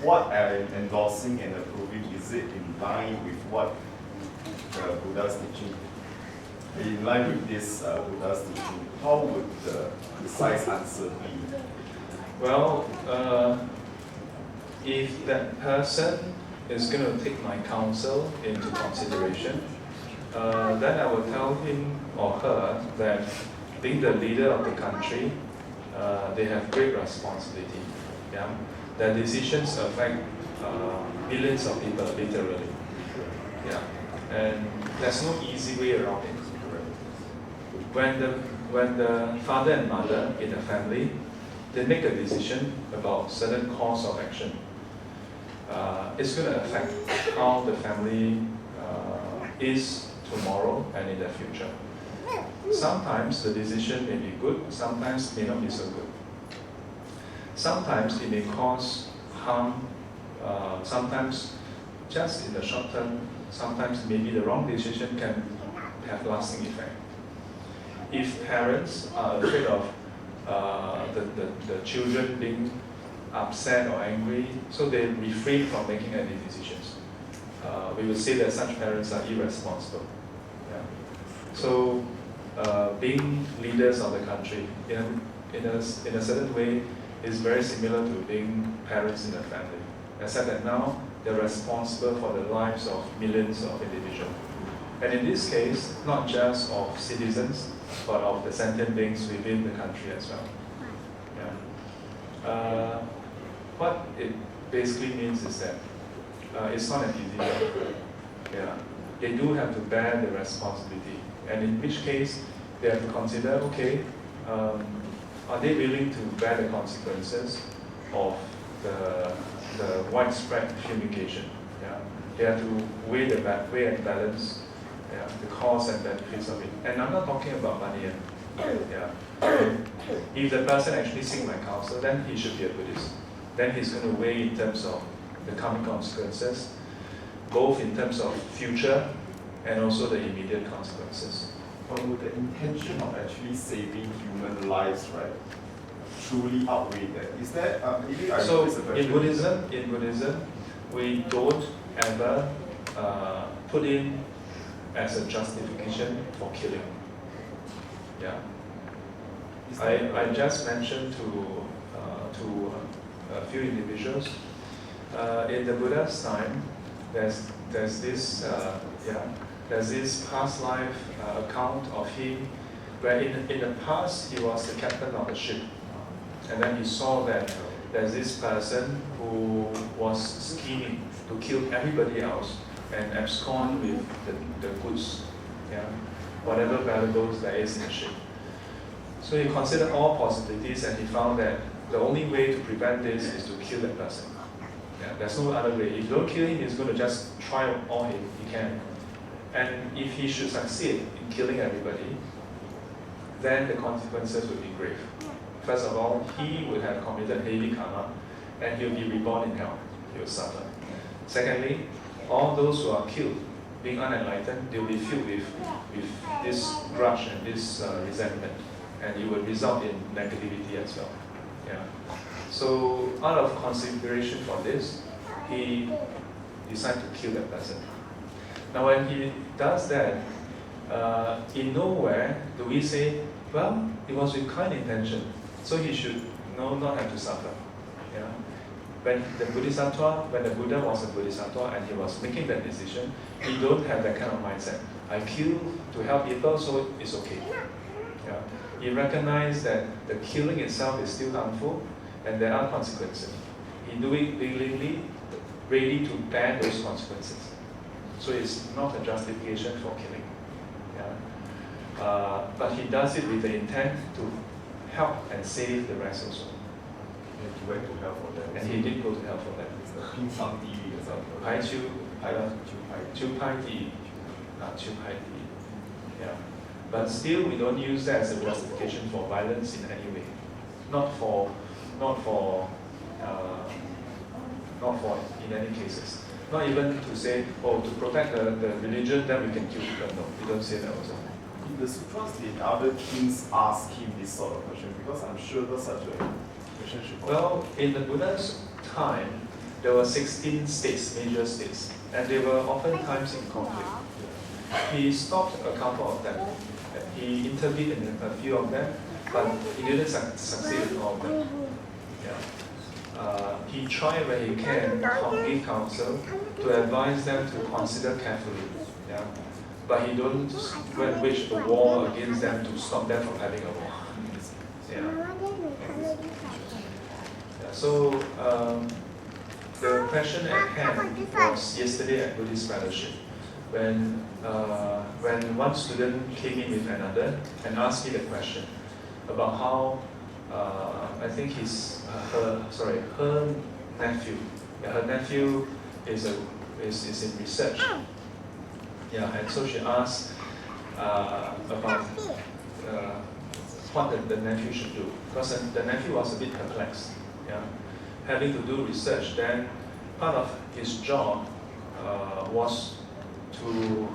what I'm endorsing and approving, is it in line with what the Buddha's teaching? In line with this Buddha's teaching, how would the precise answer be? Well, if that person is going to take my counsel into consideration, then I will tell him or her that being the leader of the country, they have great responsibility. Yeah? Their decisions affect millions of people, literally. Yeah? And there's no easy way around it. When the father and mother in the family, they make a decision about certain course of action, it's going to affect how the family is tomorrow and in the future. Sometimes the decision may be good, sometimes may not be so good. Sometimes it may cause harm, sometimes just in the short term, sometimes maybe the wrong decision can have lasting effect. If parents are afraid of the children being upset or angry, so they refrain from making any decisions. We would say that such parents are irresponsible. Yeah. So, being leaders of the country in a certain way is very similar to being parents in a family, except that now they're responsible for the lives of millions of individuals. And in this case, not just of citizens, but of the sentient beings within the country as well. Yeah. What it basically means is that it's not an easy job. Yeah. They do have to bear the responsibility, and in which case they have to consider, okay, are they willing to bear the consequences of the widespread fumigation? Yeah. They have to weigh and balance, yeah, the costs and benefits of it. And I'm not talking about money. Yeah. If the person actually seeks my counsel, then he should be a Buddhist. Then he's going to weigh in terms of the coming consequences, both in terms of future and also the immediate consequences. But would the intention of actually saving human lives, right, truly outweigh that? Is that so in Buddhism, we don't ever put in as a justification for killing. Yeah. I just mentioned to a few individuals in the Buddha's time. There's this past life account of him where in the past he was the captain of a ship, and then he saw that there's this person who was scheming to kill everybody else and abscond with the goods, yeah, whatever valuables there is in the ship. So he considered all possibilities, and he found that the only way to prevent this is to kill that person. Yeah, there's no other way. If you don't kill him, he's going to just try all he can. And if he should succeed in killing everybody, then the consequences would be grave. First of all, he would have committed heavy karma, and he'll be reborn in hell. He will suffer. Secondly, all those who are killed, being unenlightened, they'll be filled with this grudge and this resentment, and it will result in negativity as well. Yeah. So, out of consideration for this, he decided to kill that person. Now, when he does that, in nowhere do we say, well, it was with kind intention, so he should not have to suffer. Yeah. When the Buddha was a Bodhisattva and he was making that decision, he don't have that kind of mindset. I kill to help people, so it's okay. Yeah. He recognized that the killing itself is still harmful and there are consequences. He do it willingly, ready to bear those consequences. So it's not a justification for killing. Yeah. But he does it with the intent to help and save the rest also. And he went to hell for that. And he did go to hell for that. It's the Ping Sang Di or something. Yeah. But still, we don't use that as a justification for violence in any way. Not for in any cases. Not even to say, oh, to protect the religion, then we can kill people. No, we don't say that also. In the sutras, did other kings ask him this sort of question? Because I'm sure there's such a question should. Well, in the Buddha's time, there were 16 states, major states, and they were oftentimes in conflict. He stopped a couple of them. He intervened in a few of them, but he didn't succeed in all of them. Yeah. He tried where he can give counsel to advise them to consider carefully. Yeah. But he don't wage a war against them to stop them from having a war. Yeah. Yeah. So the question at hand was yesterday at Buddhist Fellowship, when one student came in with another and asked me the question about how I think her nephew. Yeah, her nephew is in research. Yeah, and so she asked about what the nephew should do, because the nephew was a bit perplexed. Yeah, having to do research. Then part of his job was to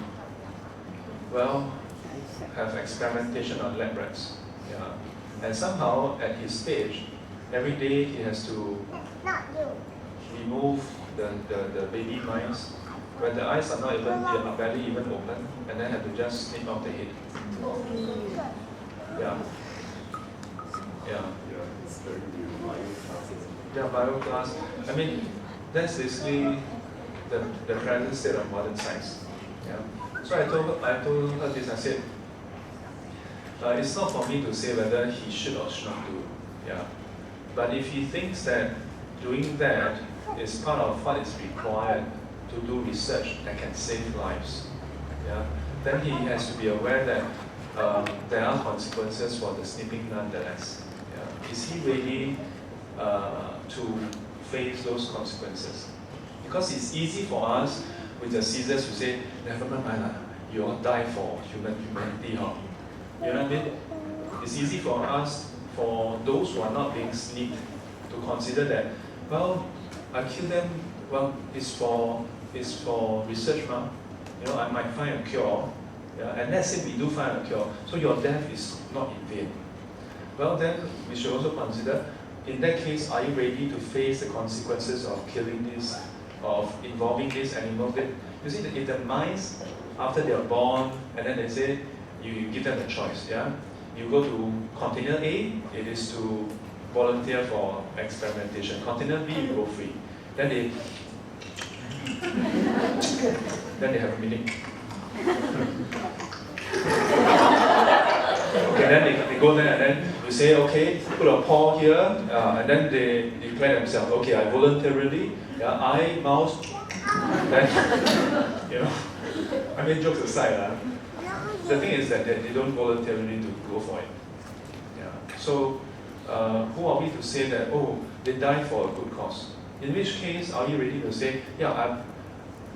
have experimentation on lab rats. Yeah, and somehow at his stage, every day he has to remove the baby mice when the eyes are not even barely even open, and then have to just snip off the head. Yeah. Yeah. Yeah, it's very bio-class. Yeah, bio-class. I mean, that's basically the present state of modern science. Yeah. So I told her this. I said, it's not for me to say whether he should or should not do. Yeah. But if he thinks that doing that is part of what is required to do research that can save lives, yeah, then he has to be aware that there are consequences for the snipping nonetheless. Yeah. Is he ready to face those consequences? Because it's easy for us with the scissors to say, never mind, you all die for humanity. Huh? You know what I mean? It's easy for us, for those who are not being snipped, to consider that, well, I kill them, well, it's for research, ma. You know, I might find a cure. Yeah? And let's say we do find a cure, so your death is not in vain. Well, then we should also consider, in that case, are you ready to face the consequences of killing this, of involving this animal? You see, if the mice, after they are born, and then they say, you give them a choice, yeah? You go to container A, it is to volunteer for experimentation. Container B, you go free. Then they have a meeting. Okay, then they go there, and then you say, okay, put a paw here, and then they declare themselves, okay, I voluntarily, I mouse, then, you know, I mean, jokes aside, the thing is that they don't voluntarily to go for it. Yeah. So, who are we to say that, oh, they die for a good cause? In which case, are you ready to say, yeah,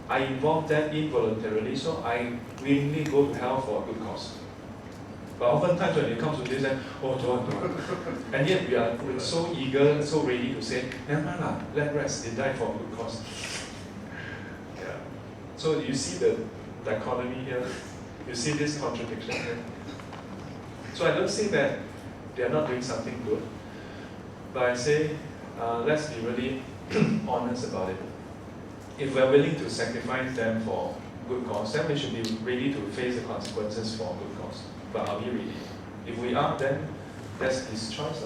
I involved them involuntarily, so I willingly go to hell for a good cause? But oftentimes when it comes to this, then, oh, don't. And yet we're so eager, so ready to say, never mind, let rest, they die for a good cause. Yeah. So you see the dichotomy here? You see this contradiction here? So I don't say that they are not doing something good, but I say, let's be really honest about it. If we're willing to sacrifice them for good cause, then we should be ready to face the consequences for good cause. But are we ready? If we are, then that's his choice.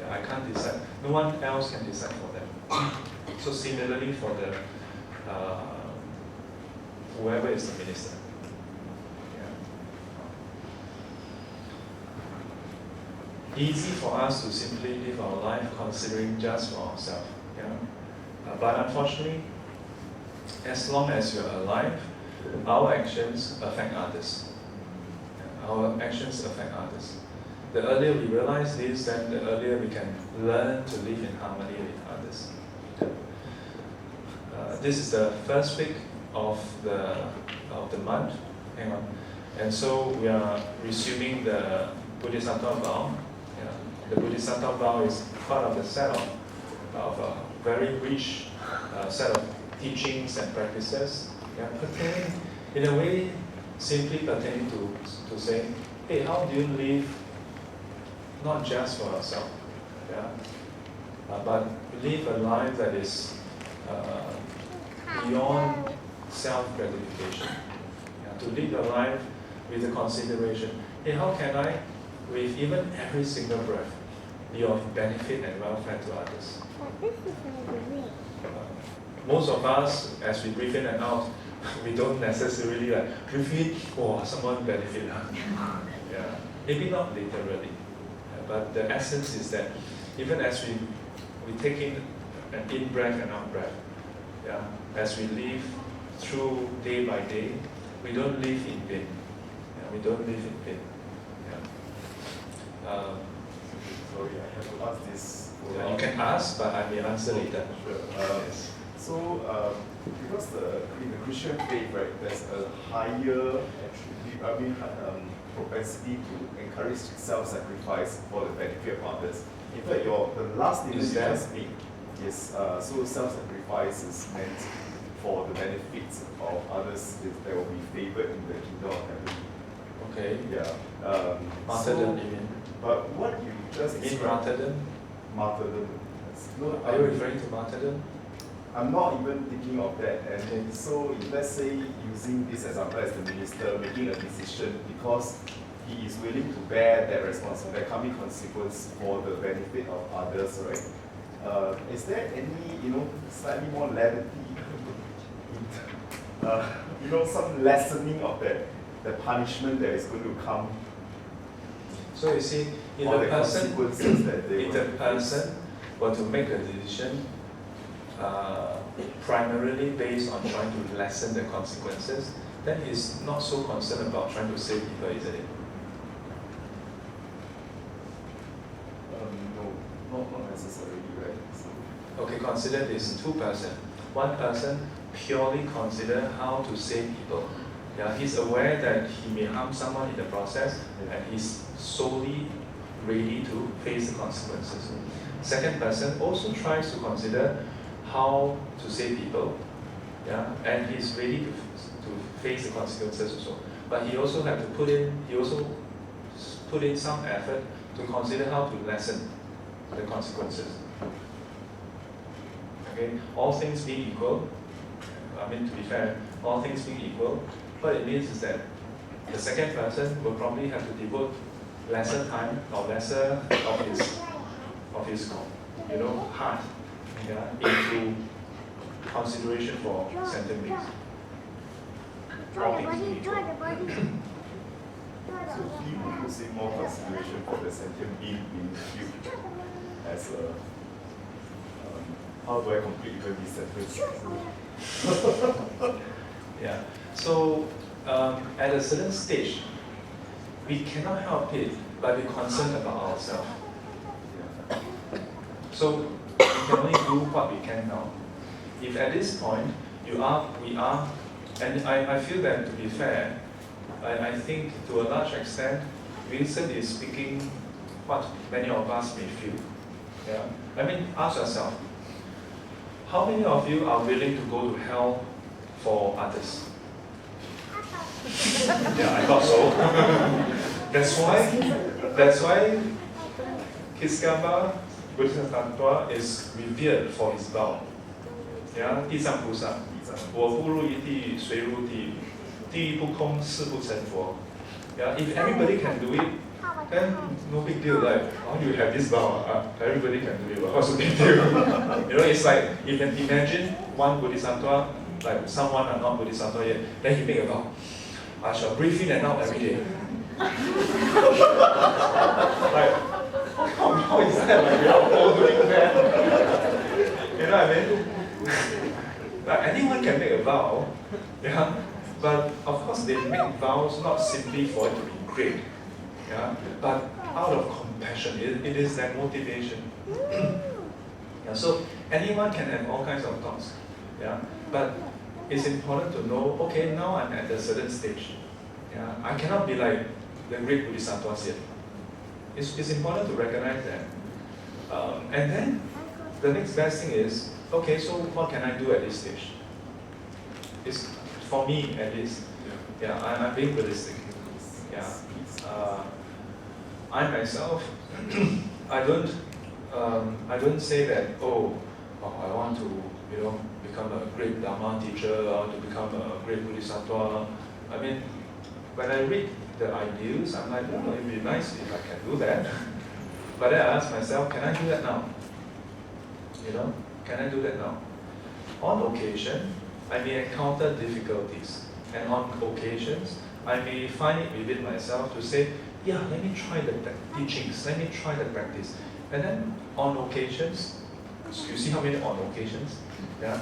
Yeah, I can't decide. No one else can decide for them. So similarly for the whoever is the minister. Yeah. Easy for us to simply live our life considering just for ourselves. Yeah? But unfortunately, as long as you're alive, our actions affect others. Our actions affect others. The earlier we realize this, then the earlier we can learn to live in harmony with others. This is the first week of the month. Hang on. And so we are resuming the Bodhisattva vow. The Bodhisattva vow is part of the set of a very rich set of teachings and practices, pertaining, in a way, simply pertaining to say, hey, how do you live not just for yourself, but live a life that is beyond self-gratification. To lead your life with the consideration, hey, how can I, with even every single breath, be of benefit and welfare to others? Most of us, as we breathe in and out, we don't necessarily like breathe in, oh, someone benefit. Yeah, maybe not literally, but the essence is that even as we take in an in-breath and out-breath, yeah, as we live through day by day, we don't live in vain. Yeah, we don't live in vain. Yeah. Sorry, I have to ask this. Yeah, you can ask, but I may answer later. Sure. Yes. So, because in the Christian faith, right, there's a higher propensity to encourage self-sacrifice for the benefit of others. In fact, the last statement you just made is so self-sacrifice is meant for the benefits of others that will be favored in the kingdom of heaven. Okay. Yeah. Martyrdom, you mean? But what you just described. Martyrdom? Martyrdom. No, are you referring to martyrdom? I'm not even thinking of that. And so, if let's say using this example as the minister making a decision because he is willing to bear that responsibility, that coming consequence for the benefit of others, right? Is there any, slightly more levity, some lessening of the punishment that is going to come? So you see, if the person were to make a decision primarily based on trying to lessen the consequences, then he's not so concerned about trying to save people, isn't it? No, not necessarily, right? So. Okay, consider this two persons. One person purely consider how to save people. Yeah, he's aware that he may harm someone in the process, and he's solely ready to face the consequences. Second person also tries to consider how to save people, yeah, and he's ready to face the consequences also. But he also have to put in some effort to consider how to lessen the consequences. Okay, all things being equal, to be fair, all things being equal, what it means is that the second person will probably have to devote lesser time or lesser of his heart, yeah, into consideration for sentient beings. All things being equal. So he will put in more consideration for the sentient being killed as a how do I complete even this sentence? Yeah. So at a certain stage, we cannot help it but be concerned about ourselves. So we can only do what we can now. If at this point we are, and I feel that to be fair, I think to a large extent, Vincent is speaking what many of us may feel. Yeah. Ask yourself, how many of you are willing to go to hell for others? Yeah, I thought so. That's why Kiskaba Bodhisattva is revered for his vow. Yeah, 地藏菩萨，我不入一地狱，谁入地狱？地狱不空，誓不成佛。Yeah, if everybody can do it, then no big deal. Like, you have this vow, everybody can do it. But what's the big deal? It's like you can imagine one Bodhisattva, like someone are not Bodhisattva yet, then he make a vow. I shall breathe in and out every day. Like, how is that? Like we are all doing that. You know what I mean? Like anyone can make a vow, yeah. But of course, they make vows not simply for it to be great, yeah, but out of compassion. It is that motivation. Yeah, so anyone can have all kinds of thoughts, yeah. But it's important to know, okay, now I'm at a certain stage. Yeah, I cannot be like the great Bodhisattvas yet. It's important to recognize that. And then the next best thing is, okay, so what can I do at this stage? It's for me at least. Yeah, I'm being realistic. Yeah, I myself, I don't say that. I want to, become a great Dharma teacher, or to become a great Bodhisattva. I mean, when I read the ideals, I'm like, oh, it'd be nice if I can do that. But then I ask myself, can I do that now? Can I do that now? On occasion, I may encounter difficulties. And on occasions, I may find it within myself to say, yeah, let me try the teachings, let me try the practice. And then on occasions, you see how many on occasions? Yeah?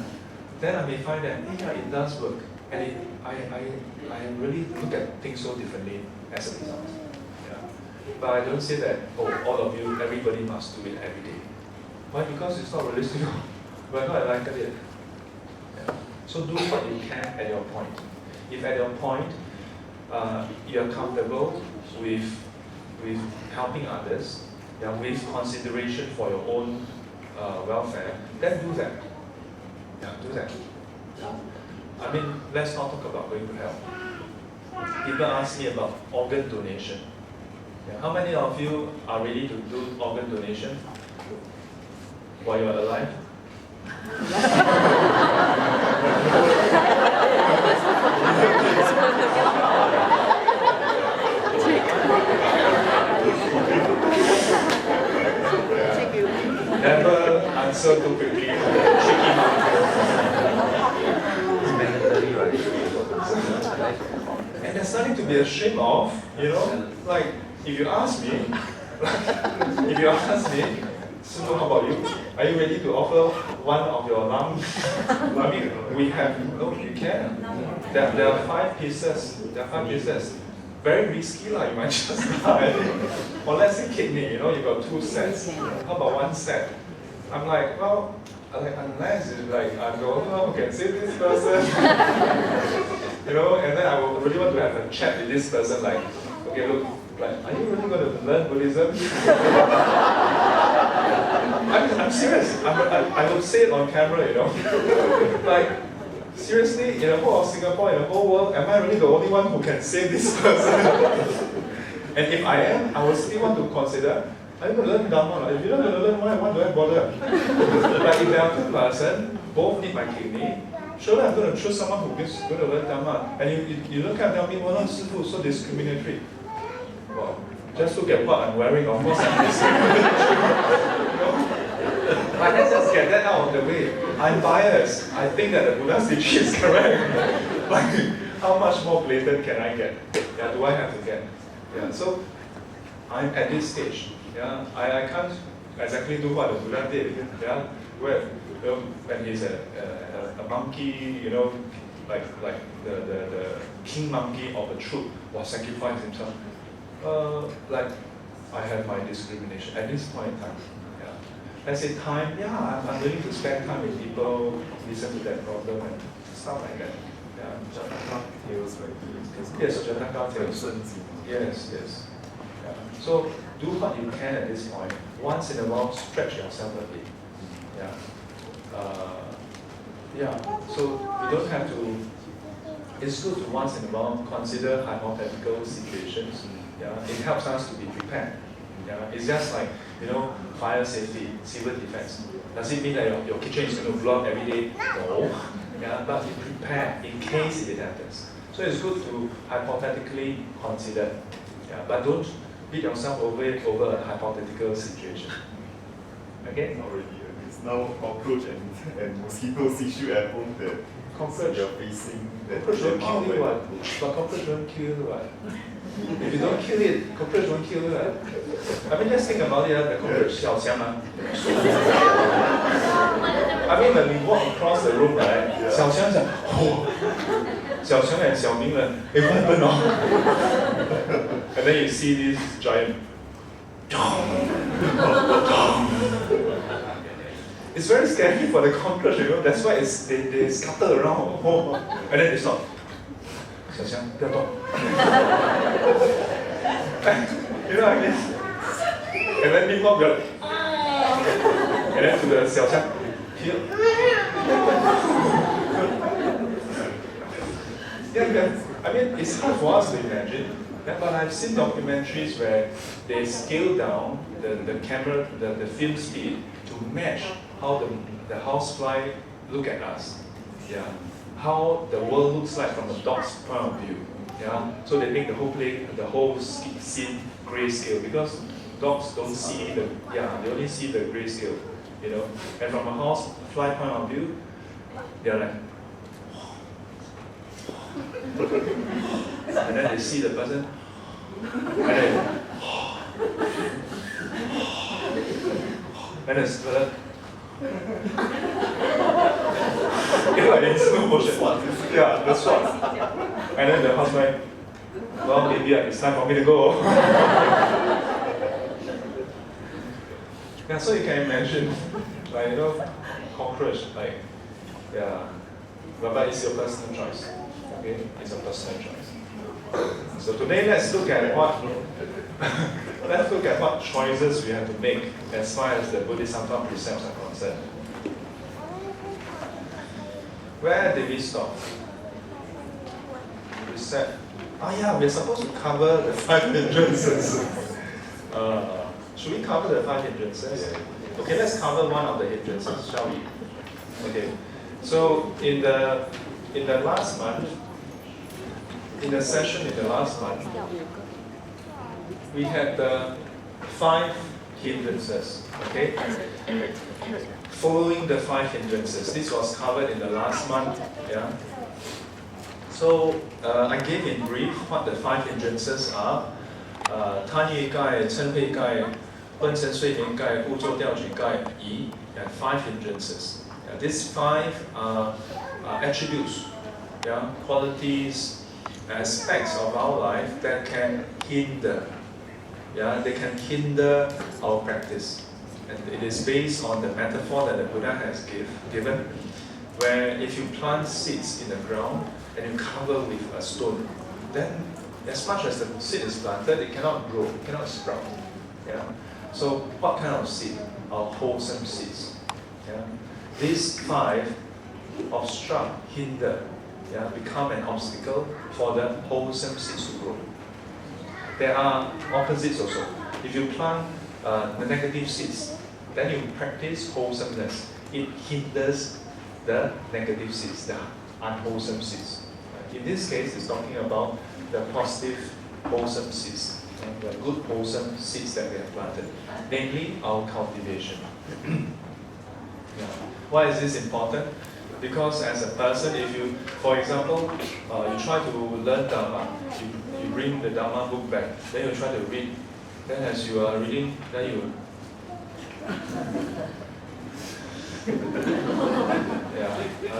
Then I may find that, yeah, it does work. And I really look at things so differently as a result. Yeah? But I don't say that, oh, all of you, everybody must do it every day. Why? Because it's not realistic. We're not enlightened yet. Yeah? So do what you can at your point. If at your point, you're comfortable with helping others, yeah, with consideration for your own welfare, then do that. Yeah, do that. Yeah. I mean, let's not talk about going to hell. People ask me about organ donation. Yeah. How many of you are ready to do organ donation while you're alive? Never answer too quickly. And there's nothing to be ashamed of, Like, if you ask me, so how about you? Are you ready to offer one of your lungs? I mean, you can. There are 5 pieces. Very risky, you might just die. Or let's say kidney, you got 2 sets. How about 1 set? I'm like, well, unless it's like I'm the only one who can save this person. And then I will really want to have a chat with this person, like, okay, look, are you really going to learn Buddhism? I'm serious. I will say it on camera, Like, seriously, in the whole of Singapore, in the whole world, am I really the only one who can save this person? And if I am, I will still want to consider, are you going to learn Dharma? If you're not going to learn, why do I bother? Like if there are 2 persons, both need my kidney, surely I'm going to choose someone who is going to learn Dharma. And you look at me, well, no, Sifu, so discriminatory. Well, just look at what I'm wearing, of course I'm discriminatory. But let's just get that out of the way. I'm biased. I think that the Buddha's teaching is correct. Like, how much more blatant can I get? Yeah, do I have to get? Yeah, so I'm at this stage. Yeah, I can't exactly do what the Buddha did. Yeah, when he's a monkey, like the king monkey of a troop was sacrificed himself. Like I have my discrimination at this point in time. Yeah, let's say time. Yeah, I'm willing to spend time with people, listen to that problem and stuff like that. Yeah, Janaka tales, right? Yes, Janaka tales. Yes. Yeah. So do what you can at this point. Once in a while, stretch yourself a bit. Yeah. So you don't have to. It's good to once in a while consider hypothetical situations. Yeah. It helps us to be prepared. Yeah. It's just like fire safety, civil defense. Does it mean that your kitchen is going to blow up every day? No. Yeah. But be prepared in case it happens. So it's good to hypothetically consider. Yeah. But don't beat yourself over a hypothetical situation. Okay? Not really. It's now cockroach and mosquitoes issue at home that cockroach you're facing. Cockroach won't kill you, what? But cockroach won't kill you, what? If you don't kill it, cockroach won't kill you, what? I mean, just think about it, the cockroach, 小强啊. I mean, when we walk across the room, right? 小强讲, oh, 小强 and 小明人, what happened? And then you see this giant. It's very scary for the cockroach, That's why they scatter around. And then they stop. 小强，不要动。You know what I mean? And then people go. And then to the 小强, here. Yeah. I mean, it's hard for us to imagine. Yeah, but I've seen documentaries where they scale down the camera, the film speed to match how the housefly look at us. Yeah, how the world looks like from a dog's point of view. Yeah, so they make the whole scene grayscale because dogs don't see they only see the grayscale, you know. And from a housefly point of view, they're like, and then they see the person, and then, and it's in slow motion. Yeah, that's what. And then the husband, well, maybe it's time for me to go. Yeah, so you can imagine, like, you know, cockroach, like, yeah, but it's your personal choice. Okay, it's a personal choice. So today, let's look at what choices we have to make as far as the Bodhisattva precepts are concerned. Where did we stop? Precept. We're supposed to cover the 5 hindrances. Should we cover the 5 hindrances? Okay, let's cover one of the hindrances, shall we? Okay. So in the last month, in the session in the last month, we had the 5 hindrances. Okay. Following the 5 hindrances. This was covered in the last month. Yeah. So I gave in brief what the 5 hindrances are. 贪欲戒、嗔恚戒、昏沉睡眠戒、污浊掉举戒、疑 and 5 hindrances. These 5 are attributes, qualities, aspects of our life that can hinder. They can hinder our practice. And it is based on the metaphor that the Buddha has given, where if you plant seeds in the ground and you cover with a stone, then as much as the seed is planted, it cannot grow, it cannot sprout. So what kind of seed? Are wholesome seeds. These 5 obstruct, hinder, become an obstacle for the wholesome seeds to grow. There are opposites also. If you plant the negative seeds, then you practice wholesomeness. It hinders the negative seeds, the unwholesome seeds. In this case, it's talking about the positive, wholesome seeds, the good, wholesome seeds that we have planted, namely our cultivation. Why is this important? Because as a person, if you, for example, you try to learn Dharma, you bring the Dharma book back, then you try to read. Then as you are reading, then you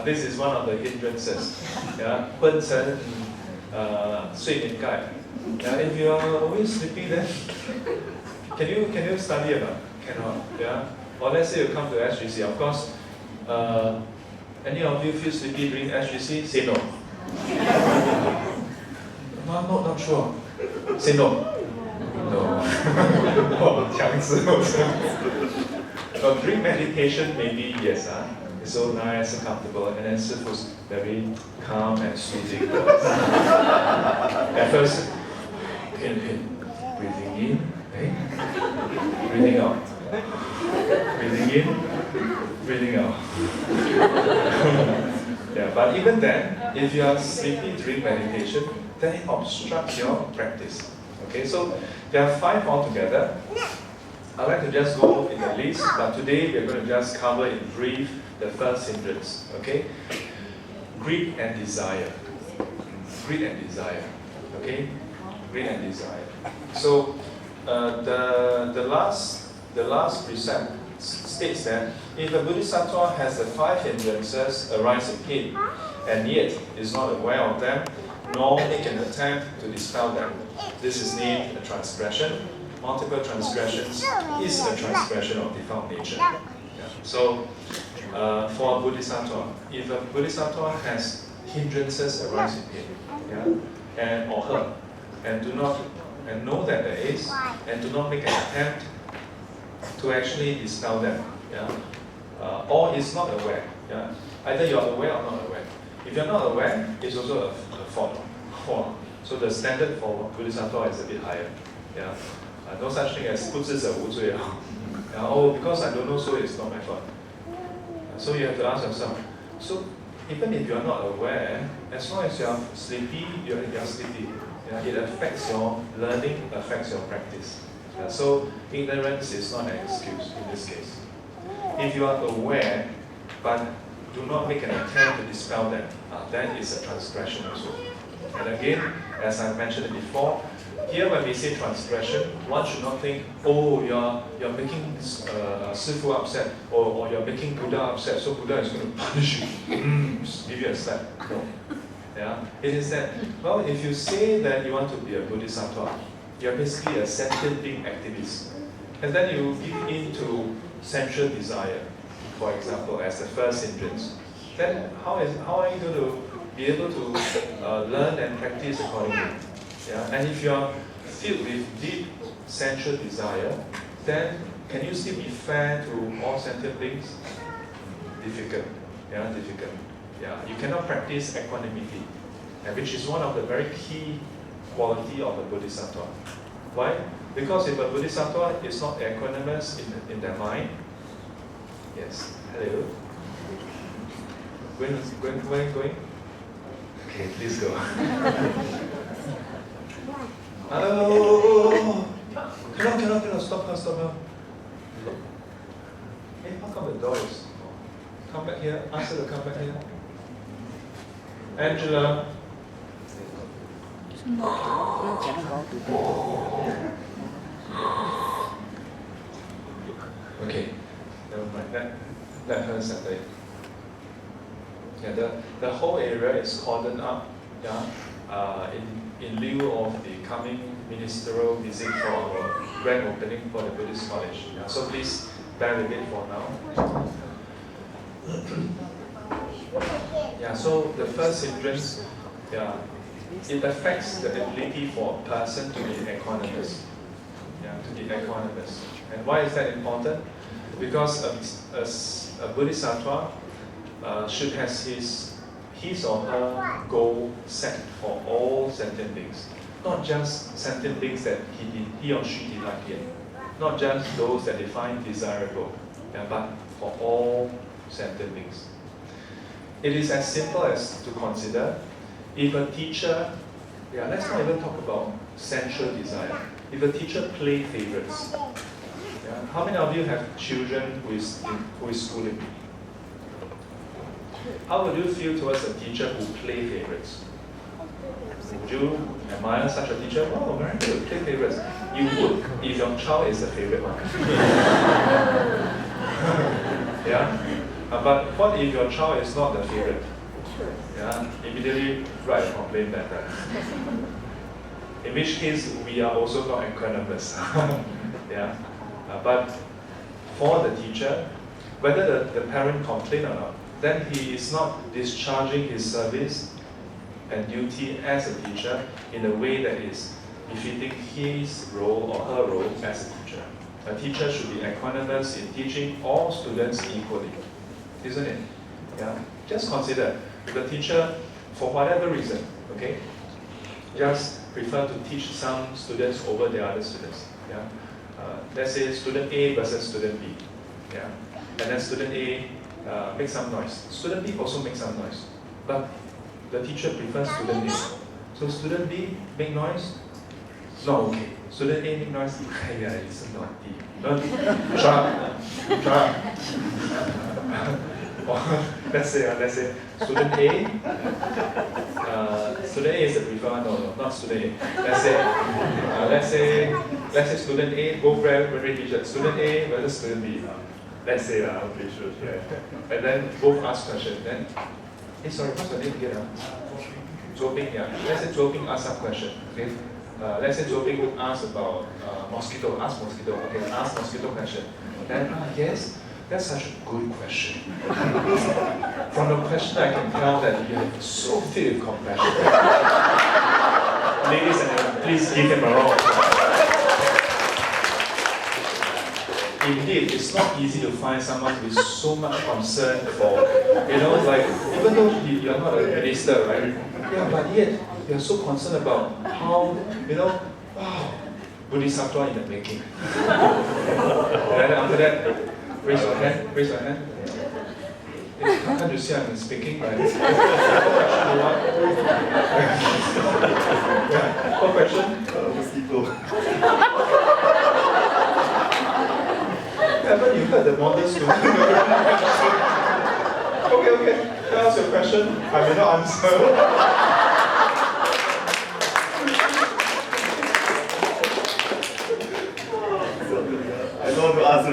this is one of the hindrances. 昏沉 睡眠戒. If you are always sleepy, then can you study or not? Cannot. Or let's say you come to SGC. Of course, any of you feel sleepy during SGC? Say no. No, not sure. Say no. No. During meditation, maybe yes. It's so nice and comfortable, and then Sifu's very calm and soothing. At first, breathing in, breathing out, breathing in, breathing out. But even then, if you are sleepy during meditation, then it obstructs your practice. Okay, so there are 5 altogether. I'd like to just go in the list, but today we're going to just cover in brief the first hindrance. Okay, greed and desire. Greed and desire. Okay, greed and desire. So the last precept states that if a Bodhisattva has the 5 hindrances arise in him, and yet is not aware of them, nor make an attempt to dispel them, this is named a transgression. Multiple transgressions is a transgression of defiled nature. So, for a Bodhisattva, if a Bodhisattva has hindrances arise in him, and or her, and know that there is, and do not make an attempt to actually dispel them, or is not aware, either you are aware or not aware. If you are not aware, it's also a fault. So the standard for Bodhisattva is a bit higher. No such thing as 不知者无罪. Because I don't know, so it's not my fault. So you have to ask yourself, So even if you are not aware, as long as you are sleepy, you are sleepy. It affects your learning, affects your practice. So ignorance is not an excuse in this case. If you are aware, but do not make an attempt to dispel them, then it's a transgression also. And again, as I mentioned before, here when we say transgression, one should not think, oh, you're making Sifu upset, or you're making Buddha upset, so Buddha is going to punish you, give you a slap. No. Yeah? It is that, well, if you say that you want to be a Bodhisattva, you're basically a sentient being activist. And then you give in to sensual desire, for example, as the first hindrance. Then how are you going to be able to learn and practice accordingly? Yeah? And if you are filled with deep sensual desire, then can you still be fair to all sentient beings? Difficult. Yeah, difficult. Yeah, you cannot practice equanimity, which is one of the very key quality of a Bodhisattva. Why? Because if a Bodhisattva is not equanimous in their mind, yes, hello? Going? Okay, please go. Hello! Cannot, stop her. Hey, how come the door is? Come back here, ask her to come back here. Angela. Okay, never mind. Let her settle. Yeah, the whole area is cordoned up. Yeah, in lieu of the coming ministerial visit for our grand opening for the Buddhist College. Yeah, so please bear with it for now. Yeah, so the first hindrance, it affects the ability for a person to be equanimous. Yeah, to be equanimous. And why is that important? Because a Bodhisattva should have his or her goal set for all sentient beings. Not just sentient beings that he or she delight in. Not just those that they find desirable, but for all sentient beings. It is as simple as to consider if a teacher, let's not even talk about sensual desire. If a teacher play favorites, how many of you have children who is schooling? How would you feel towards a teacher who play favorites? Would you admire such a teacher? Oh, very good, play favorites. You would if your child is the favorite one. But what if your child is not the favorite? Immediately write a complaint letter. In which case, we are also not equanimous. But for the teacher, whether the parent complain or not, then he is not discharging his service and duty as a teacher in a way that is befitting his role or her role as a teacher. A teacher should be equanimous in teaching all students equally, isn't it? Just consider if the teacher, for whatever reason, just prefer to teach some students over the other students. Let's say student A versus student B. And then student A makes some noise. Student B also makes some noise. But the teacher prefers student A. So student B make noise? No, okay. Student A make noise? It's naughty. Shut up. Let's say student A. Student A is the preferred. No, not student A. Let's say student A both very teacher. Student A versus student B. Let's say okay, sure. And then both ask question. Then, sorry, what's your name again? Zoping, Let's say Zoping asks some question. Okay. Let's say Zoping would ask about mosquito. Ask mosquito. Okay. Ask mosquito question. Then yes. That's such a good question. From the question, I can tell that you are so filled with compassion. Ladies and gentlemen, please give him a round of applause. Indeed, it's not easy to find someone with so much concern for, even though you're not a minister, right? But yet, you're so concerned about how, wow, Bodhisattva in the making. And then after that, raise your hand. Can't you see I'm speaking, right? What question? Mosquito. Haven't you heard the modern student? Okay. Ask your question. I may not answer. I don't want to answer.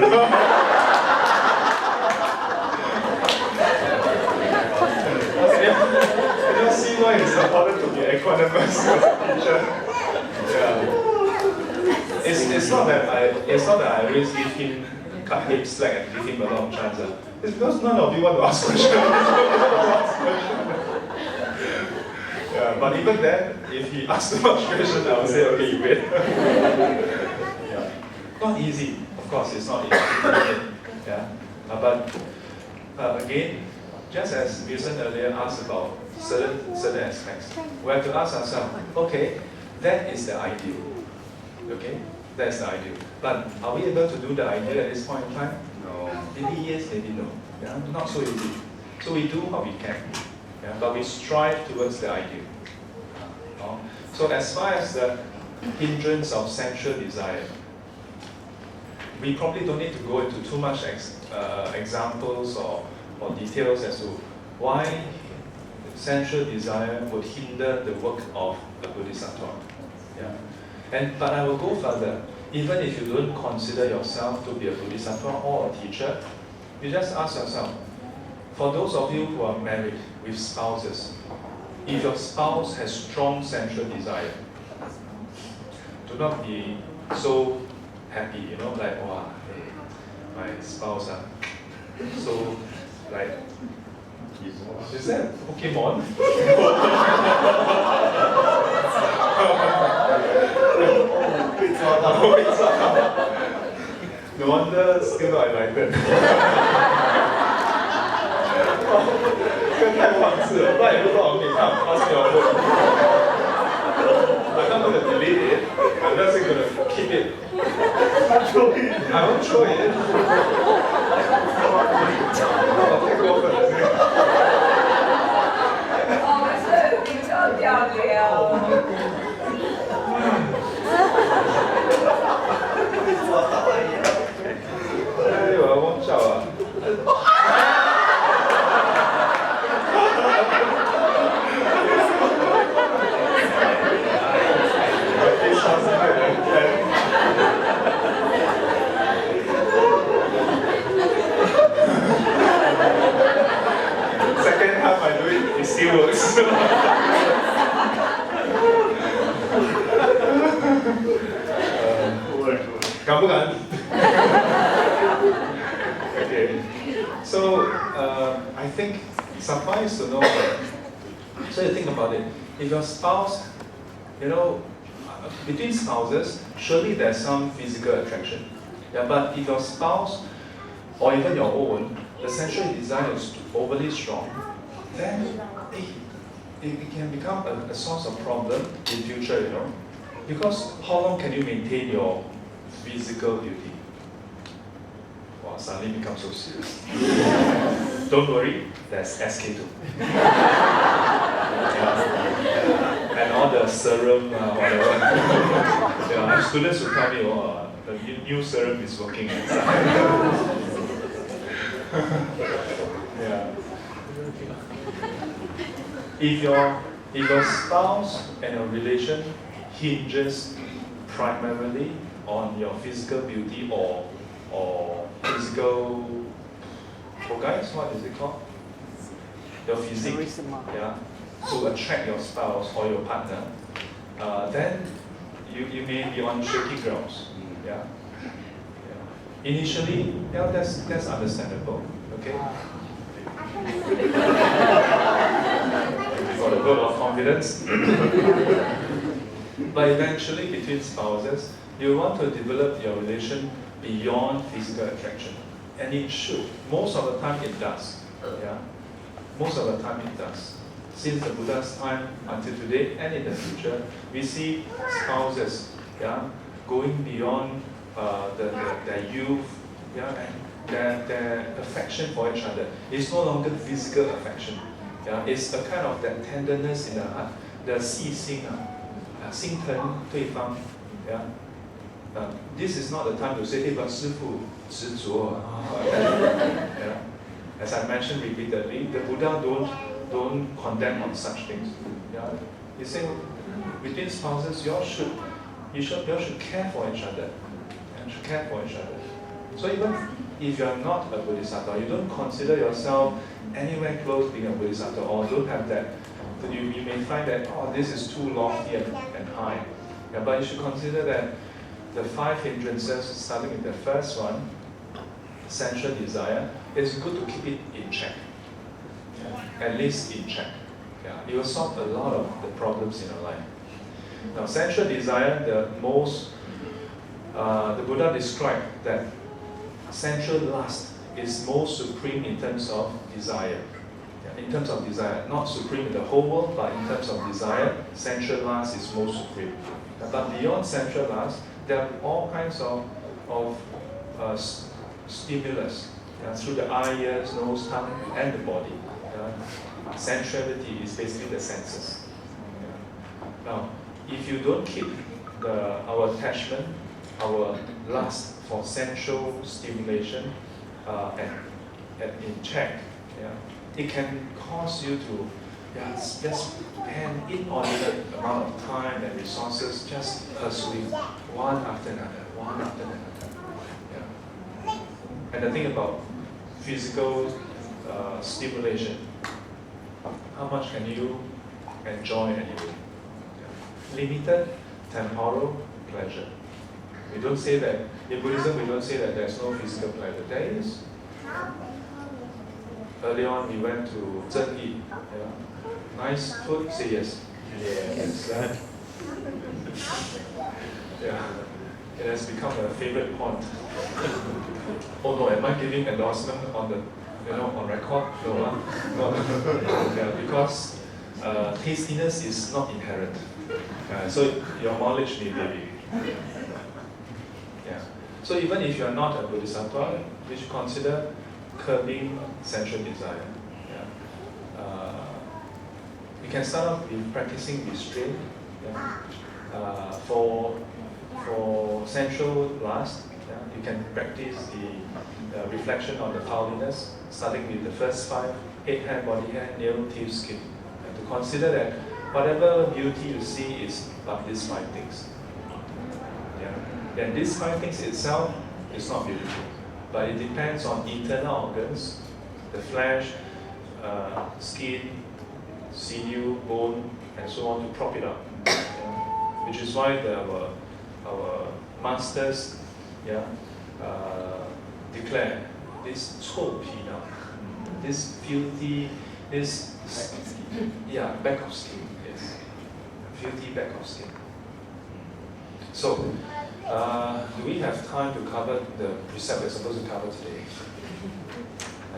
You see why it's important to be equanimous as a teacher. Yeah. It's not that I always give him cut him slack and give him a lot of chance. It's because none of you want to ask questions. Yeah, but even then, if he asks too much questions, I will say, okay, you wait. Yeah. Not easy, of course, it's not easy. Yeah. But again, just as Wilson earlier asked about certain aspects, we have to ask ourselves, okay, that is the ideal. Okay? That's the ideal. But are we able to do the ideal at this point in time? No. Maybe yes, maybe no. Yeah? Not so easy. So we do what we can. Yeah? But we strive towards the ideal. So as far as the hindrance of sensual desire, we probably don't need to go into too much examples or details as to why sensual desire would hinder the work of a Bodhisattva. Yeah? But I will go further. Even if you don't consider yourself to be a Bodhisattva or a teacher, you just ask yourself, for those of you who are married with spouses, if your spouse has strong sensual desire, do not be so happy, like, wow, hey, my spouse, so, like, is that Pokemon? No wonder still not enlightened. 这太放肆了，不然也不知道我给你看，ask your phone. I'm not going to delete it. I'm just going to keep it. I won't throw it. I'll take over. 哎呦，我笑啊！Second half I do it, it still works.敢不敢? Okay. So I think suffice to know that. So you think about it. If your spouse, between spouses, surely there's some physical attraction. Yeah, but if your spouse or even your own, the sensual desire is overly strong, then it can become a source of problem in future, Because how long can you maintain your physical beauty? Wow, suddenly become so serious. Don't worry, there's SK2. And all the serum, whatever. I have students who tell me, the new serum is working inside. Yeah. If your spouse and your relation hinges primarily on your physical beauty or physical, for guys, what is it called? Your physique, yeah, to attract your spouse or your partner, then you may be on shaky grounds. Yeah. Initially, that's understandable. Okay. For the vote of confidence. But eventually, between spouses, you want to develop your relation beyond physical attraction, and it should. Most of the time, it does. Yeah. Most of the time, it does. Since the Buddha's time until today, and in the future, we see spouses, going beyond their youth, their affection for each other is no longer physical affection. Yeah, it's a kind of that tenderness in the heart, the 细心心疼对方. Yeah. This is not the time to say, hey, but 师父执着. Yeah. As I mentioned repeatedly, the Buddha don't condemn on such things. Yeah. He said, between spouses, you all should care for each other. And should care for each other. So even if you are not a Bodhisattva, you don't consider yourself anywhere close being a Bodhisattva, or don't have that, you may find that, oh, this is too lofty and high. Yeah, but you should consider that the 5 hindrances, starting with the first one, sensual desire, it's good to keep it in check. Yeah, at least in check. Yeah, it will solve a lot of the problems in your life. Now, sensual desire, the Buddha described that sensual lust is most supreme in terms of desire. Yeah, in terms of desire, not supreme in the whole world, but in terms of desire, sensual lust is most supreme. But beyond sensual lust, there are all kinds of stimulus through the eye, ears, nose, tongue, and the body. Sensuality is basically the senses. Now, if you don't keep our attachment, our lust for sensual stimulation in check, it can cause you to just spend inordinate amount of time and resources just pursuing one after another. Yeah. And the thing about physical stimulation, how much can you enjoy anyway? Yeah. Limited temporal pleasure. We don't say that, in Buddhism we don't say that there's no physical pleasure. There is. Early on we went to Zhenyi. Yeah. Nice food, say yes. Yes. Yeah. It has become a favorite point. Oh no, am I giving endorsement on the on record? No, no. Yeah, because tastiness is not inherent. So your knowledge may vary. Yeah. So even if you are not a Bodhisattva, you should consider curbing sensual desire. Yeah. You can start off with practicing restraint. Yeah. For sensual lust, yeah, you can practice the reflection on the foulness, starting with the first 5, head, hand, body, hair, nail, teeth, skin. And to consider that whatever beauty you see is but these 5 things. Yeah. And these 5 things itself is not beautiful, but it depends on internal organs, the flesh, skin, sinew, bone, and so on to prop it up. Yeah. Which is why our masters declare this 臭皮, this filthy, this back of skin, yes, filthy back of skin. So, do we have time to cover the precept we're supposed to cover today?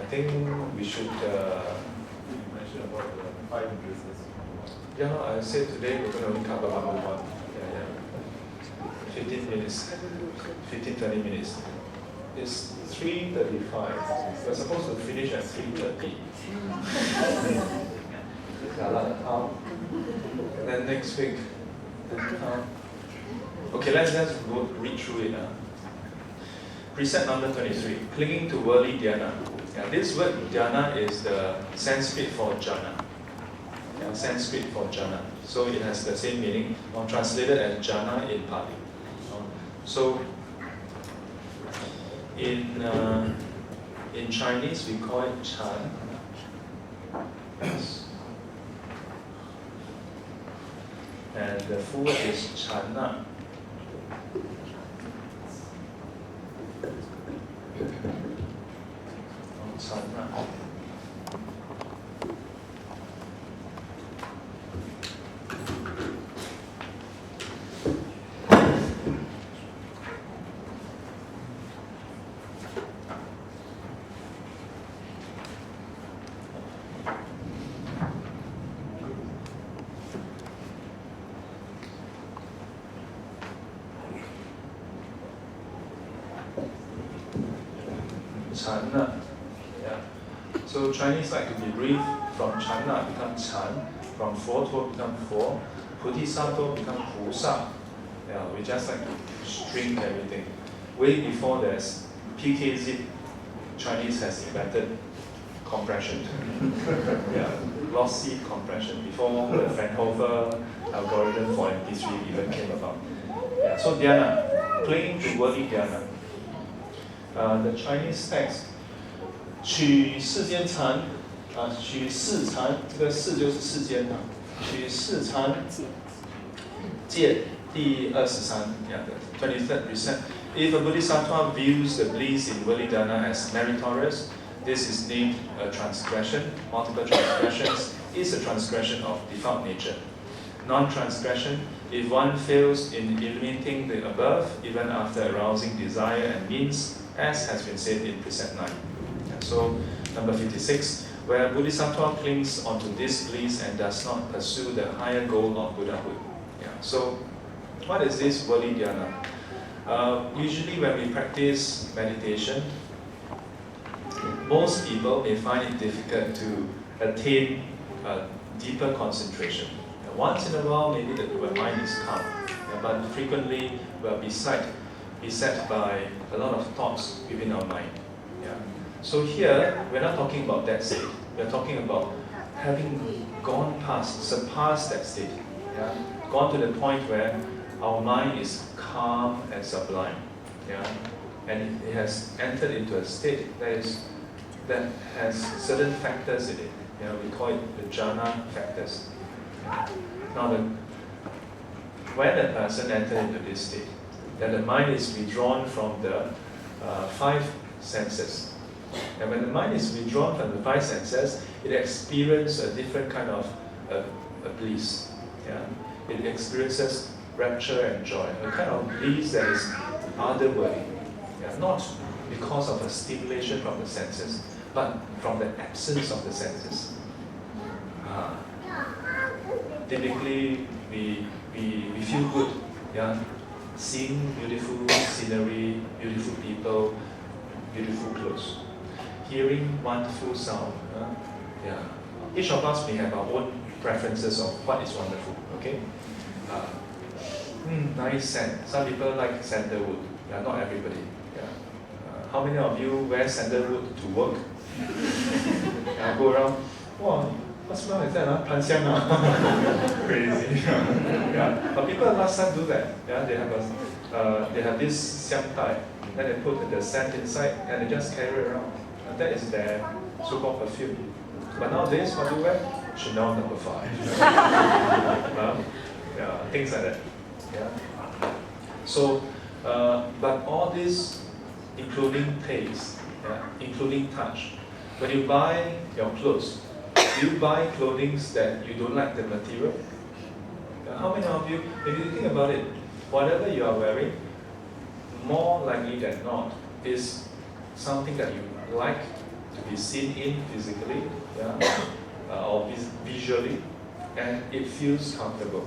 I think we should. You mentioned about the 5 hindrances. Yeah, I said today we're going to only cover one. 15 minutes, 15-20 minutes. It's 3:35. We're supposed to finish at 3:30. And then next week, okay, let's go read through it. Precept number 23, clinging to worldly dhyāna. Yeah, this word dhyāna is the Sanskrit for jhana. Yeah, Sanskrit for jhana. So it has the same meaning, translated as jhana in Pali. So in Chinese we call it Chan. And the full word is Chana. Chana. Channa. Yeah. So Chinese like to be brief. From Channa become Chan. From Four become Four. Bodhisattva become Pusa. Yeah, we just like to string everything. Way before there's PKZ, Chinese has invented compression. Yeah, lossy compression before the Fraunhofer algorithm for MP3 even came about. Yeah, so Dhyāna, clinging to worldly Dhyāna. The Chinese text, 取世间禅取世禅，这个世就是世间啊，取世禅戒第23 yeah, the 23rd precept. If a Bodhisattva views the bliss in Worldly Dhyāna as meritorious, this is named a transgression. Multiple transgressions is a transgression of defiled nature. Non-transgression, if one fails in eliminating the above, even after arousing desire and means, as has been said in Precept 9. And so, number 56, where Bodhisattva clings onto this bliss and does not pursue the higher goal of Buddhahood. Yeah. So, what is this Worldly Dhyāna? Usually when we practice meditation, most people may find it difficult to attain deeper concentration. Once in a while, maybe the mind is calm, but frequently we'll be beset by a lot of thoughts within our mind. Yeah. So here, we're not talking about that state. We're talking about having gone past, surpassed that state. Yeah? Gone to the point where our mind is calm and sublime. Yeah? And it has entered into a state that has certain factors in it. We call it the jhana factors. Now, when a person enters into this state, then the mind is withdrawn from the five senses. And when the mind is withdrawn from the five senses, it experiences a different kind of bliss. Yeah? It experiences rapture and joy, a kind of bliss that is otherworldly. Yeah? Not because of a stimulation from the senses, but from the absence of the senses. Typically, we feel good, yeah, seeing beautiful scenery, beautiful people, beautiful clothes, hearing wonderful sound. Yeah, each of us may have our own preferences of what is wonderful. Okay, nice scent. Some people like sandalwood. Yeah, not everybody. Yeah, how many of you wear sandalwood to work? Go around. Wow. What smell is that? Panxiang. Crazy. Yeah. But people last time do that. Yeah, they have this xiang dai, then they put the scent inside and they just carry it around. And that is their so-called perfume. But nowadays, what do you wear? Chanel No. 5. Yeah, things like that. Yeah. So, but all this, including taste, yeah, including touch. When you buy your clothes, do you buy clothing that you don't like the material? How many of you, if you think about it, whatever you are wearing, more likely than not, is something that you like to be seen in physically, yeah, or visually, and it feels comfortable.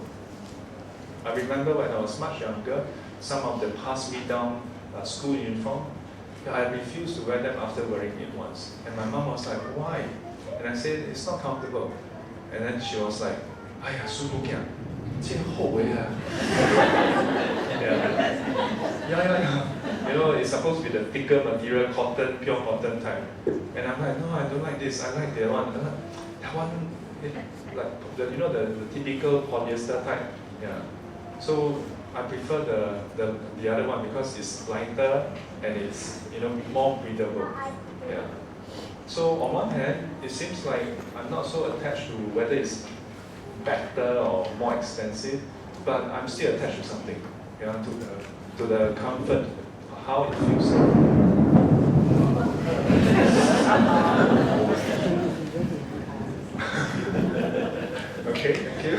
I remember when I was much younger, some of them passed me down school uniform. I refused to wear them after wearing it once. And my mom was like, why? And I said, it's not comfortable. And then she was like, "Aiya, 舒服呀，真后悔啊." Yeah. You know, it's supposed to be the thicker material, cotton, pure cotton type. And I'm like, no, I don't like this. I like the one. That one, like the typical polyester type. Yeah. So I prefer the other one because it's lighter and it's more breathable. Yeah. So on one hand, it seems like I'm not so attached to whether it's better or more expensive, but I'm still attached to something, to the comfort, how it feels. Okay, thank you.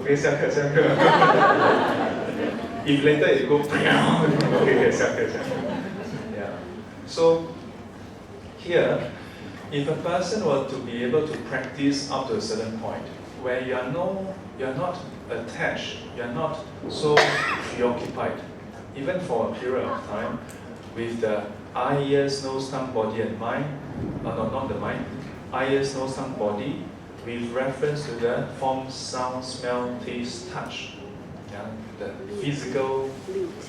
Okay, 下课. If later it go, okay, 下課. Yeah. So here, if a person were to be able to practice up to a certain point, where you're not attached, you're not so preoccupied, even for a period of time, with the eye, ears, nose, tongue, body, and mind. No, not the mind. Eye, ears, nose, tongue, body, with reference to the form, sound, smell, taste, touch. Yeah, the physical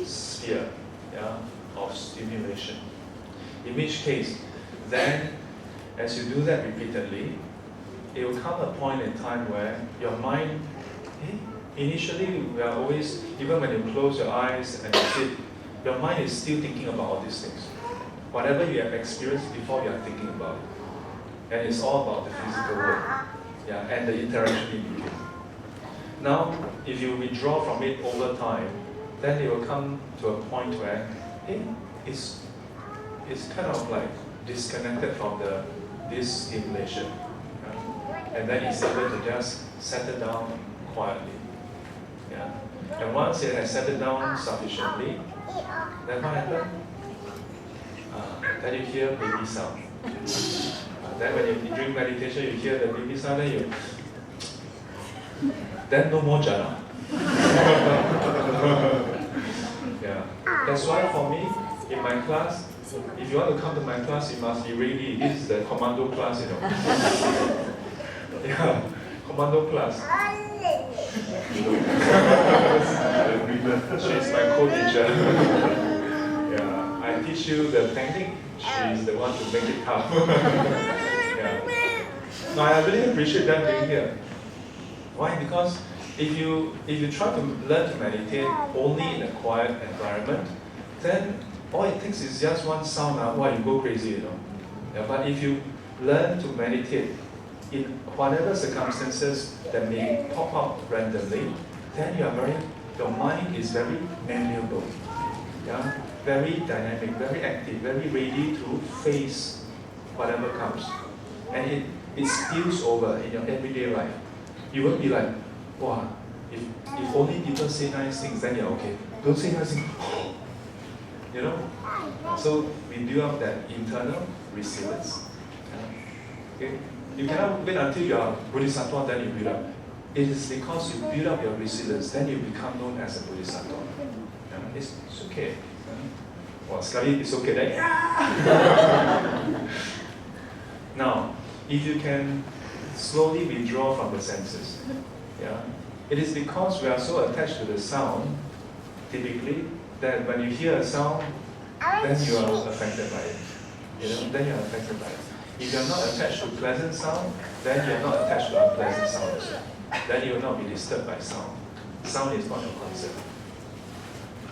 sphere, yeah, of stimulation. In which case, then, as you do that repeatedly, it will come a point in time where your mind, initially we are always, even when you close your eyes and you sit, your mind is still thinking about all these things. Whatever you have experienced before, you are thinking about it. And it's all about the physical world, yeah, and the interaction in between. Now, if you withdraw from it over time, then it will come to a point where, it's kind of like disconnected from this stimulation. Yeah? And then it's able to just settle down quietly. Yeah? And once it has settled down sufficiently, then what happens? Then you hear baby sound. Then when you during meditation you hear the baby sound, then no more jhana. Yeah. That's why for me, in my class, if you want to come to my class, you must be ready. This is the commando class, Yeah, commando class. She's my co-teacher. Yeah, I teach you the technique. She's the one to make it tough. Yeah. No, I really appreciate them being here. Why? Because if you try to learn to meditate only in a quiet environment, then all it takes is just one sound. You go crazy, Yeah, but if you learn to meditate in whatever circumstances that may pop up randomly, then your mind is very malleable, yeah, very dynamic, very active, very ready to face whatever comes, and it spills over in your everyday life. You won't be like, wow, if only people say nice things, then you're okay. Don't say nice things. So we build up that internal resilience. Okay? You cannot wait until you are Bodhisattva, then you build up. It is because you build up your resilience, then you become known as a Bodhisattva. It's okay. Well, sekali it's okay then. Now, if you can slowly withdraw from the senses, yeah, it is because we are so attached to the sound, typically, that when you hear a sound, then you are affected by it. Then you are affected by it. If you are not attached to pleasant sound, then you are not attached to unpleasant sound as well. Then you will not be disturbed by sound. Sound is not your concern.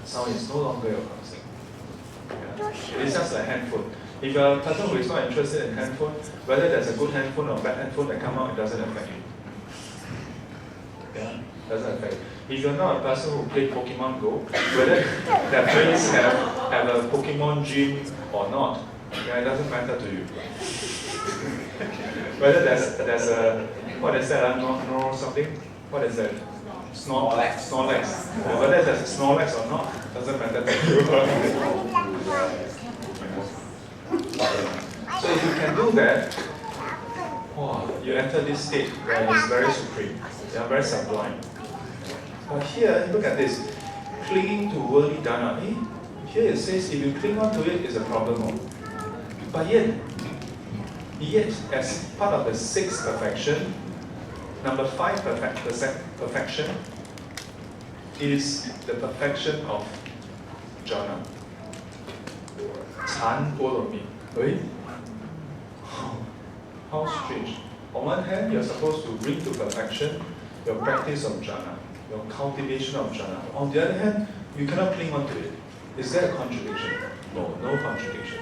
Sound is no longer your concern. Yeah. It is just a handphone. If you are a person who is not interested in handphone, whether there's a good handphone or bad handphone that come out, it doesn't affect you. Yeah, doesn't affect you. If you're not a person who plays Pokemon Go, whether their parents have a Pokemon gym or not, yeah, it doesn't matter to you. Whether there's a, what is that, no something? What is that? Snorlax. Whether there's a Snorlax or not, doesn't matter to you. So if you can do that, you enter this state where it's very supreme, very sublime. But here, look at this. Clinging to worldly dhyāna. Here it says if you cling on to it, it's a problem. But yet, as part of the sixth perfection, number 5 perfection is the perfection of jhana. 禅波罗蜜. How strange. On one hand, you're supposed to bring to perfection your practice of jhana, your cultivation of jhana. On the other hand, you cannot cling on to it. Is there a contradiction? No contradiction.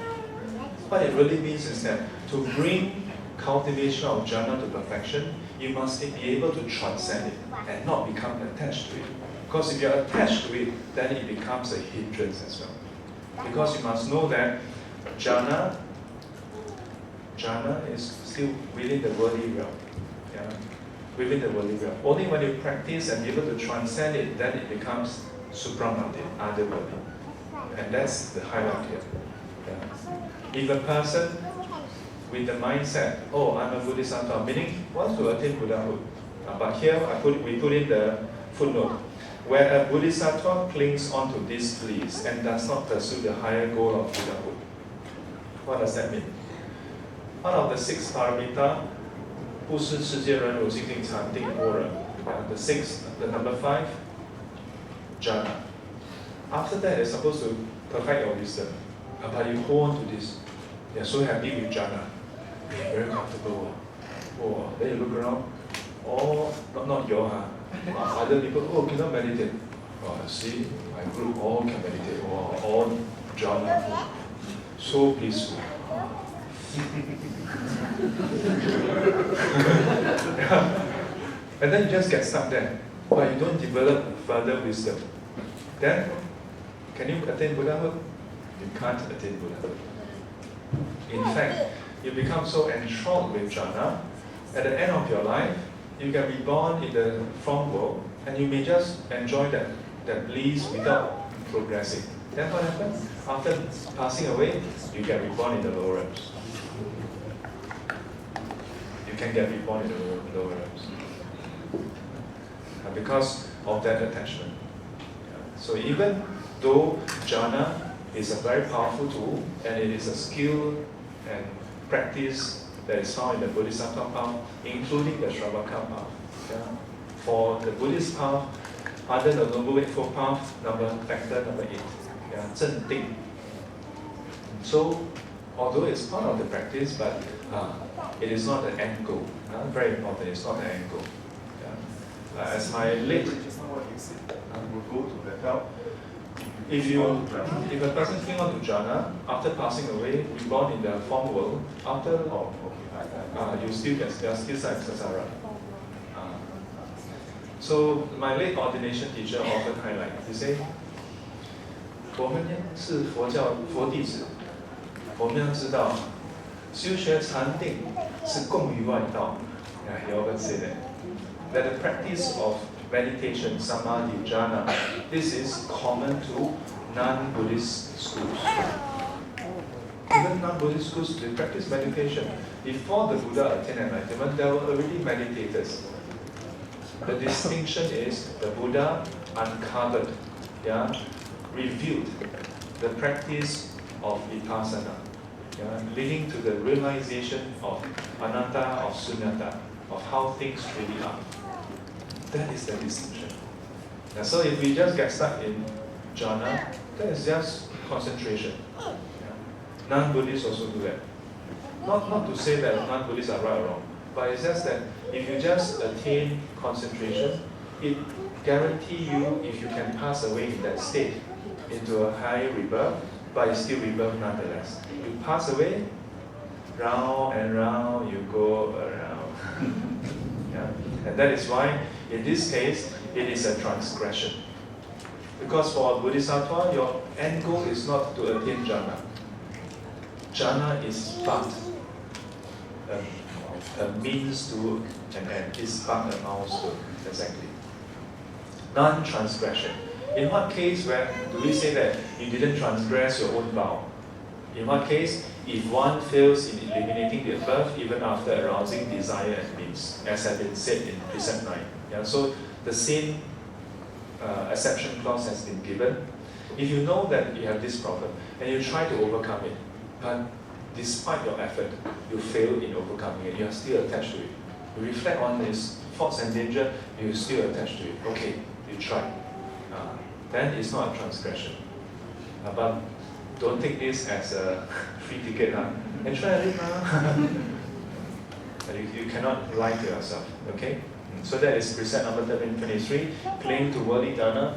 What it really means is that to bring cultivation of jhana to perfection, you must be able to transcend it and not become attached to it. Because if you're attached to it, then it becomes a hindrance as well. Because you must know that jhana is still within the worldly realm. Yeah? Within the worldly realm. Only when you practice and be able to transcend it, then it becomes supramati, otherworldly. And that's the highlight here. Yeah? If a person with the mindset, I'm a Bodhisattva, meaning wants to attain Buddhahood. But here we put in the footnote, where a Bodhisattva clings onto this bliss and does not pursue the higher goal of Buddhahood. What does that mean? Out of the 6 paramita, 不是世界人如清净禅定般若. The 6th, the number 5, jhana. After that, you're supposed to perfect your wisdom. But you hold on to this. You're so happy with jhana. You're very comfortable. Oh, then you look around. Oh, not your, other people, oh, cannot meditate. Oh, see, my group all can meditate. Oh, all jhana. So peaceful. And then you just get stuck there. But you don't develop further wisdom. Then, can you attain Buddhahood? You can't attain Buddhahood. In fact, you become so enthralled with jhana, at the end of your life, you can be born in the form world, and you may just enjoy that bliss without progressing. Then what happens? After passing away, you get reborn in the lower realms. You can get reborn in the lower realms. Because of that attachment. So even though jhana is a very powerful tool, and it is a skill and practice that is found in the Bodhisattva path, including the Shravaka path. For the Buddhist path, under the Noble Eightfold Path, factor number 8, Zhen Ding. So, although it's part of the practice, but it is not the end goal. Very important, it's not the end goal. As my late, will go to the hell. if a person cling on to jhana, after passing away, reborn in the form world, after you still get still samsara. So my late ordination teacher often highlight, he say, 我们是佛教佛弟子，我们要知道，修学禅定是共于外道。He often say that the practice of meditation, samadhi, jhana, this is common to non-Buddhist schools. Even non-Buddhist schools, they practice meditation. Before the Buddha attained enlightenment, there were already meditators. The distinction is the Buddha uncovered, revealed the practice of vipassana, leading to the realization of anatta, of sunyata, of how things really are. That is the distinction. So if we just get stuck in jhana, that is just concentration. Non-Buddhists also do that. Not to say that non-Buddhists are right or wrong, but it's just that if you just attain concentration, it guarantees you, if you can pass away in that state into a higher rebirth, but it's still rebirth nonetheless. You pass away, round and round you go around. And that is why, in this case, it is a transgression. Because for a Bodhisattva, your end goal is not to attain jhana. Jhana is but a means to an end. It's but a milestone, exactly. Non-transgression. In what case where do we say that you didn't transgress your own vow? In what case, if one fails in eliminating the above, even after arousing desire and means, as has been said in Precept 9. So the same exception clause has been given. If you know that you have this problem and you try to overcome it, but despite your effort, you fail in overcoming it, you are still attached to it. You reflect on this faults and danger, you are still attached to it. Okay, you try. Then it's not a transgression. But don't take this as a free ticket. And try it. You cannot lie to yourself. Okay? So that is precept number 1323. Cling to worldly dhyāna.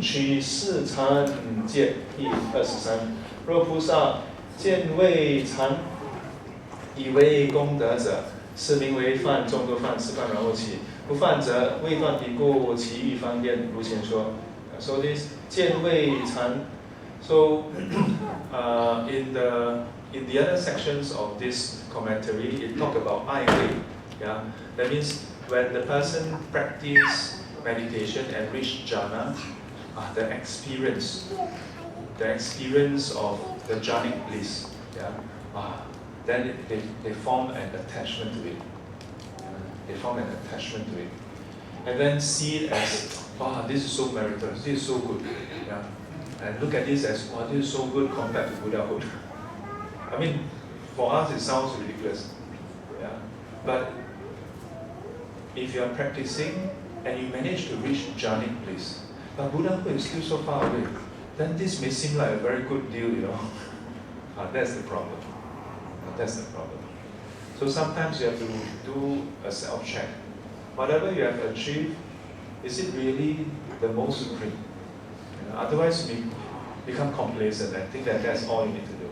取四禅戒第23。若菩萨见未禅，以为功德者，是名为犯众多犯，此犯然后起。不犯则未断彼故，其欲方便，如前说。So this 见未禅。So in the other sections of this commentary, it talk about 爱慧. That means when the person practice meditation and reach jhana, the experience of the jhanic bliss, then they form an attachment to it. They form an attachment to it, and then see it as, this is so meritorious, this is so good, and look at this as, this is so good compared to Buddhahood. I mean, for us it sounds ridiculous. Yeah. But if you are practicing and you manage to reach jhanic bliss, but Buddhahood is still so far away, then this may seem like a very good deal, you know. That's the problem. That's the problem. So sometimes you have to do a self-check. Whatever you have achieved, is it really the most supreme? You know, otherwise you become complacent and think that that's all you need to do.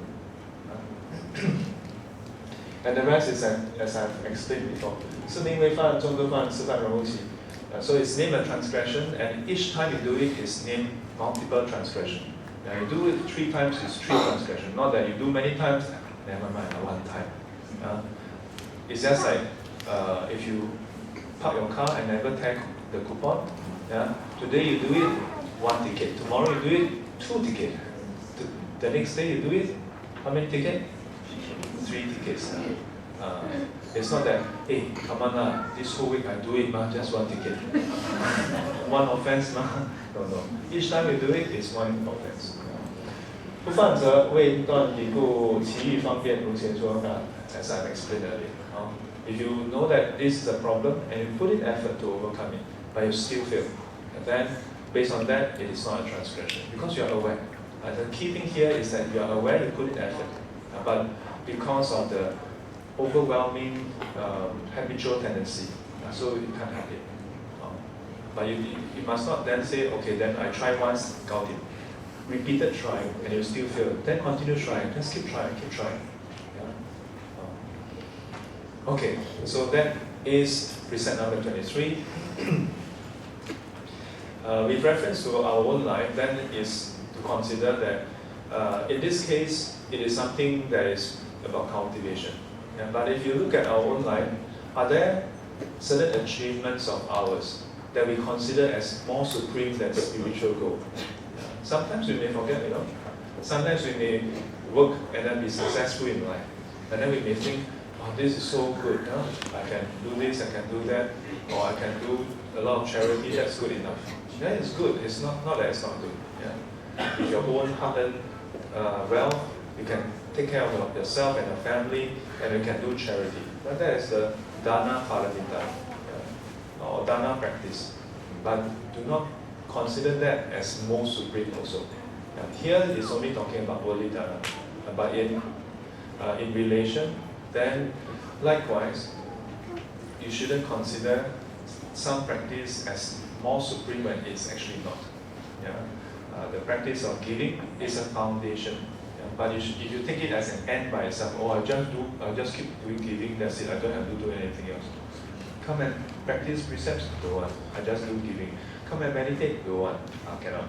And the rest is, as I've explained before, 四名为饭, 众多饭, 吃饭容易起. So it's named a transgression, and each time you do it is named multiple transgression. Now you do it 3 times, it's 3 transgression. Not that you do many times, never mind, 1 time. It's just like if you park your car and never tag the coupon. Yeah? Today you do it 1 ticket. Tomorrow you do it 2 tickets. The next day you do it, how many tickets? 3 tickets. It's not that, hey, come on, this whole week I do it, just 1 ticket. 1 offense, no. Each time you do it, it's 1 offense. 不犯则未断彼故其欲方便如前说 as I've explained earlier. If you know that this is a problem and you put in effort to overcome it, but you still fail, and then based on that, it is not a transgression because you are aware. The key thing here is that you are aware you put in effort, but because of the overwhelming habitual tendency, so you can't help it. But you must not then say, okay, then I try once, got it. Repeated trying, and you still fail. Then continue trying, just keep trying. Yeah? Okay, so that is precept number 23. With reference to our own life, then is to consider that in this case, it is something that is about cultivation. Yeah? But if you look at our own life, are there certain achievements of ours that we consider as more supreme than spiritual goal? Yeah. Sometimes we may forget, you know. Sometimes we may work and then be successful in life. And then we may think, oh, this is so good. You know? I can do this, I can do that, or I can do a lot of charity, that's good enough. Yeah, it's good. It's not that it's not good. Yeah. With your own hard-earned wealth, you can take care of yourself and your family, and you can do charity. But that is the Dana Paramita, or Dana practice. But do not consider that as most supreme also. Here it's only talking about Worldly Dhyāna. But in relation, then likewise, you shouldn't consider some practice as more supreme when it's actually not. Yeah? The practice of giving is a foundation. Yeah? But if you take it as an end by itself, oh, I just keep doing giving, that's it, I don't have to do anything else. Come and practice precepts, go on. I just do giving. Come and meditate, go on. Cannot.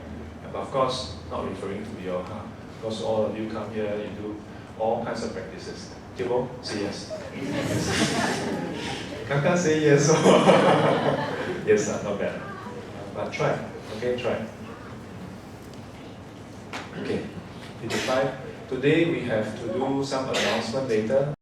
But of course, not referring to your, because all of you come here, you do all kinds of practices. Tibo, say yes. Kaka say yes. Yes, not bad. But try. Okay, try. Okay. 55. Today we have to do some announcement later.